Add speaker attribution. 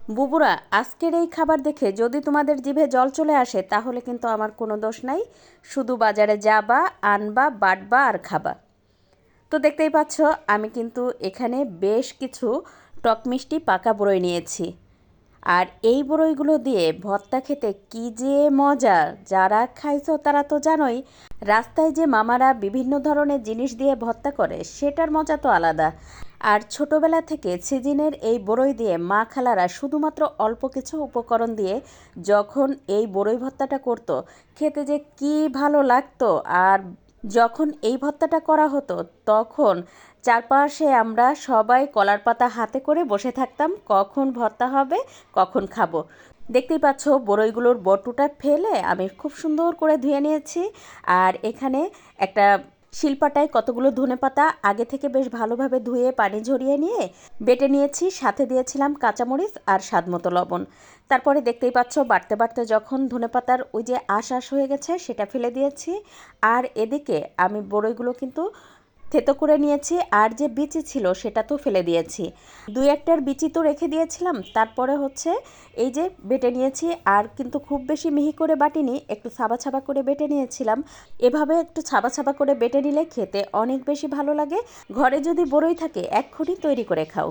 Speaker 1: বুবুরা, আজকের এই খাবার দেখে যদি তোমাদের জিভে জল চলে আসে তাহলে কিন্তু আমার কোনো দোষ নাই। শুধু বাজারে যাবা, আনবা, বাটবা আর খাবা। তো দেখতেই পাচ্ছ, আমি কিন্তু এখানে বেশ কিছু টক মিষ্টি পাকা বড়ই নিয়েছি। আর এই বড়ইগুলো দিয়ে ভর্তা খেতে কি যে মজা! যারা খাইছো তারা তো জানোই। রাস্তায় যে মামারা বিভিন্ন ধরনের জিনিস দিয়ে ভর্তা করে সেটার মজা তো আলাদা। আর ছোটবেলা থেকে সিজনের এই বড়ই দিয়ে মা খালারা শুধুমাত্র অল্প কিছু উপকরণ দিয়ে যখন এই বড়ই ভর্তাটা করতো, খেতে যে কি ভালো লাগতো। আর যখন এই ভর্তাটা করা হতো তখন চারপাশে আমরা সবাই কলার পাতা হাতে করে বসে থাকতাম, কখন ভর্তা হবে, কখন খাবো। দেখতেই পাচ্ছ, বড়ইগুলোর বটুটা ফেলে আমি খুব সুন্দর করে ধুয়ে নিয়েছি। আর এখানে একটা শিলপাটায় কতগুলো ধনেপাতা আগে থেকে বেশ ভালোভাবে ধুয়ে পানি ঝরিয়ে নিয়ে বেটে নিয়েছি, সাথে দিয়েছিলাম কাঁচামরিচ আর স্বাদমতো লবণ। তারপরে দেখতেই পাচ্ছ, বাটতে বাটতে যখন ধনেপাতার ওই যে আঁশ হয়ে গেছে সেটা ফেলে দিয়েছি। আর এদিকে আমি বড়ইগুলো কিন্তু থেতো করে নিয়েছি, আর যে বিচি ছিল সেটা তো ফেলে দিয়েছি। দুই একটার বিচি তো রেখে দিয়েছিলাম। তারপরে হচ্ছে এই যে বেটে নিয়েছি, আর কিন্তু খুব বেশি মিহি করে বাটিনি, একটু ছাবা ছাবা করে বেটে নিয়েছিলাম। এভাবে একটু ছাবা ছাবা করে বেটে নিলে খেতে অনেক বেশি ভালো লাগে। ঘরে যদি বড়ই থাকে এক্ষুনি তৈরি করে খাও।